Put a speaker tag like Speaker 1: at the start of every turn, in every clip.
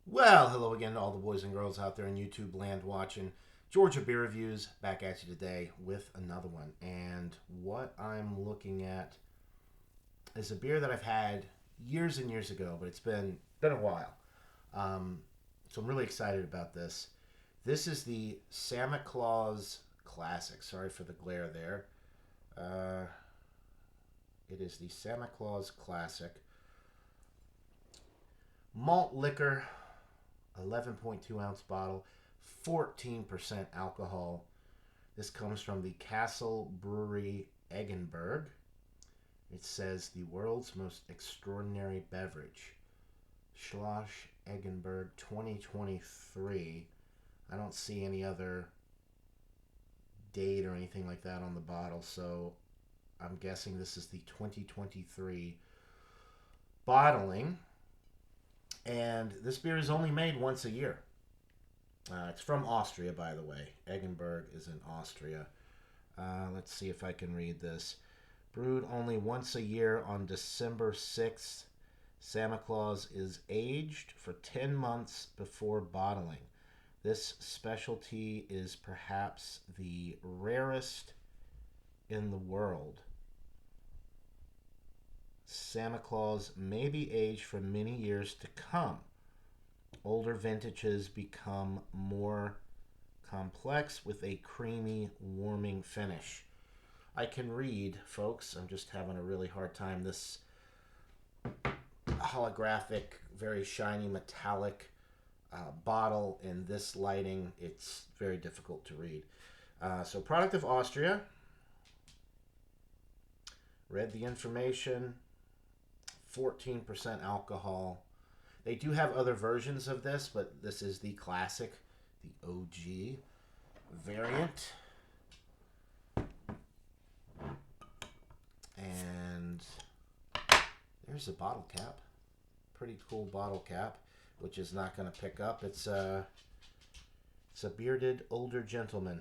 Speaker 1: Well, hello again to all the boys and girls out there in YouTube land watching. Georgia Beer Reviews back at you today with another one. And what I'm looking at is a beer that I've had years and years ago, but it's been a while. Um, so I'm really excited about this. This is the Samichlaus Classic. Sorry for the glare there. Uh, it is the Samichlaus Classic malt liquor, 11.2 ounce bottle, 14% alcohol. This comes from the Castle Brewery Eggenberg. It says the world's most extraordinary beverage. Schloss Eggenberg 2023. I don't see any other date or anything like that on the bottle, so I'm guessing this is the 2023 bottling. And this beer is only made once a year. It's from Austria, by the way. Eggenberg is in Austria. Let's see if I can read this. Brewed only once a year on December 6th, Samichlaus is aged for 10 months before bottling. This specialty is perhaps the rarest in the world. Samichlaus may be aged for many years to come. Older vintages become more complex with a creamy, warming finish. I can read, folks. I'm just having a really hard time. This holographic, very shiny, metallic bottle in this lighting, it's very difficult to read. So, product of Austria. Read the information. 14% alcohol. They do have other versions of this, but this is the classic, the OG variant. And there's a bottle cap. Pretty cool bottle cap, which is not going to pick up. It's a bearded older gentleman,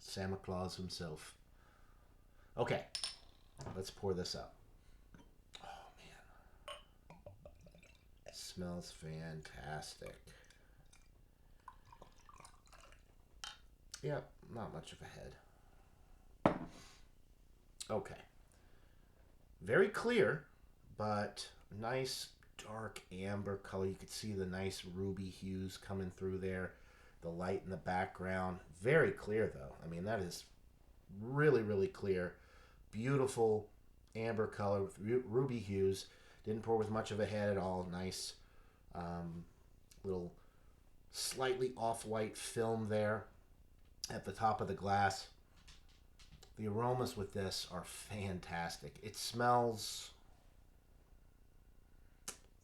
Speaker 1: Samichlaus himself. Okay, let's pour this up. Oh man, it smells fantastic. Yep, not much of a head. Okay, very clear, but nice dark amber color. You could see the nice ruby hues coming through there. The light in the background. Very clear though. I mean, that is really, really clear. Beautiful amber color with ruby hues. Didn't pour with much of a head at all. Nice little slightly off-white film there at the top of the glass. The aromas with this are fantastic. It smells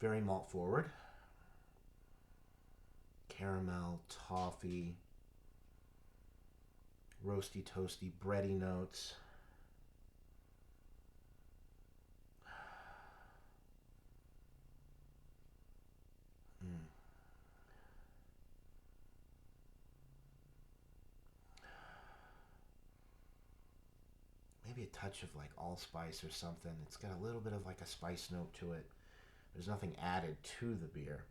Speaker 1: very malt forward. Caramel, toffee, roasty, toasty, bready notes. Mm. Maybe a touch of like allspice or something. It's got a little bit of like a spice note to it. There's nothing added to the beer,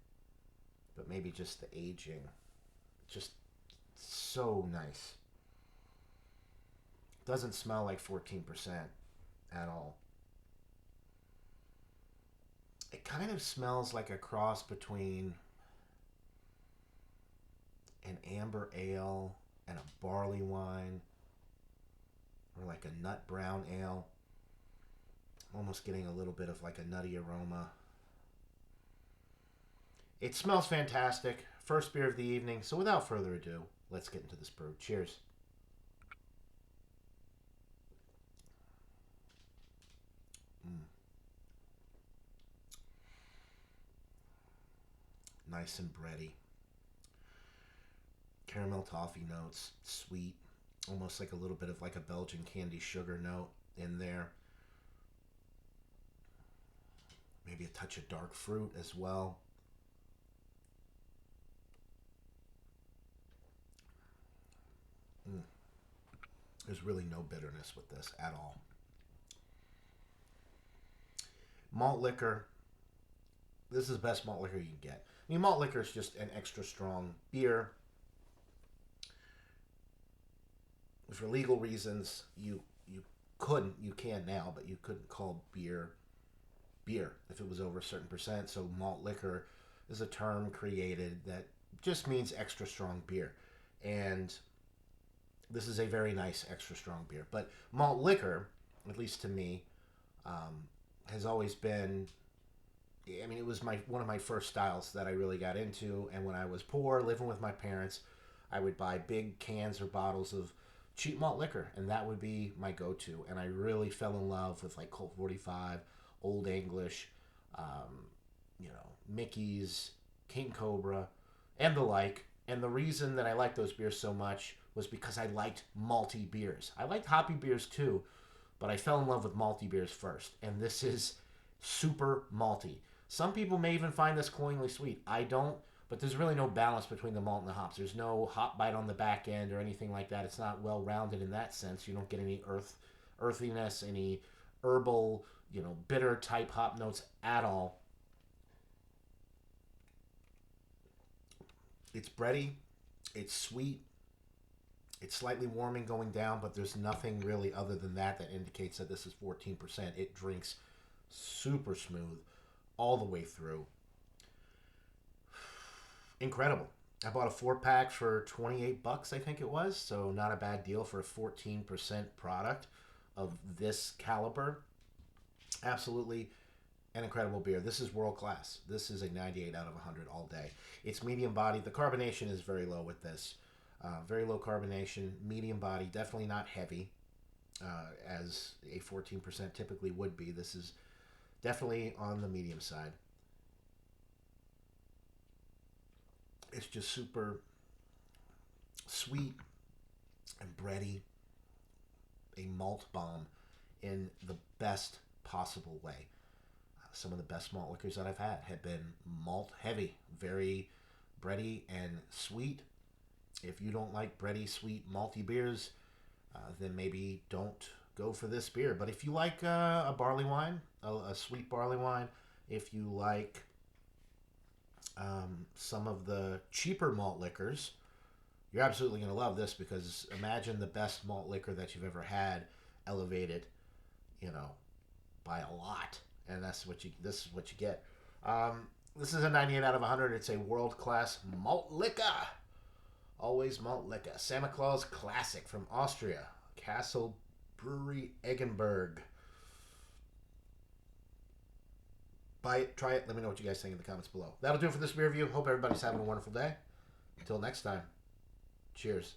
Speaker 1: but maybe just the aging. Just so nice. Doesn't smell like 14% at all. It kind of smells like a cross between an amber ale and a barley wine or like a nut brown ale. I'm almost getting a little bit of like a nutty aroma. It smells fantastic. First beer of the evening. So without further ado, let's get into this brew. Cheers. Mm. Nice and bready. Caramel toffee notes. Sweet. Almost like a little bit of like a Belgian candy sugar note in there. Maybe a touch of dark fruit as well. Mm. There's really no bitterness with this at all. Malt liquor. This is the best malt liquor you can get. I mean, malt liquor is just an extra strong beer. For legal reasons, you can now, but you couldn't call beer if it was over a certain percent. So malt liquor is a term created that just means extra strong beer. And this is a very nice extra strong beer. But malt liquor, at least to me, has always been. I mean, it was one of my first styles that I really got into. And when I was poor, living with my parents, I would buy big cans or bottles of cheap malt liquor, and that would be my go-to. And I really fell in love with like Colt 45, Old English, Mickey's, King Cobra, and the like. And the reason that I liked those beers so much was because I liked malty beers. I liked hoppy beers too, but I fell in love with malty beers first. And this is super malty. Some people may even find this cloyingly sweet. I don't, but there's really no balance between the malt and the hops. There's no hop bite on the back end or anything like that. It's not well rounded in that sense. You don't get any earthiness, any herbal, bitter type hop notes at all. It's bready, it's sweet, it's slightly warming going down, but there's nothing really other than that indicates that this is 14%. It drinks super smooth all the way through. Incredible. I bought a 4-pack for $28, I think it was, so not a bad deal for a 14% product of this caliber. Absolutely an incredible beer. This is world class. This is a 98 out of 100 all day. It's medium body. The carbonation is very low with this. Very low carbonation, medium body, definitely not heavy, as a 14% typically would be. This is definitely on the medium side. It's just super sweet and bready. A malt bomb in the best possible way. Some of the best malt liquors that I've had have been malt heavy, very bready and sweet. If you don't like bready, sweet, malty beers, then maybe don't go for this beer. But if you like a barley wine, a sweet barley wine, if you like some of the cheaper malt liquors, you're absolutely going to love this, because imagine the best malt liquor that you've ever had elevated, by a lot. And this is what you get. This is a 98 out of 100. It's a world-class malt liquor. Always malt liquor. Samichlaus Classic from Austria. Castle Brewery Eggenberg. Buy it, try it. Let me know what you guys think in the comments below. That'll do it for this beer review. Hope everybody's having a wonderful day. Until next time. Cheers.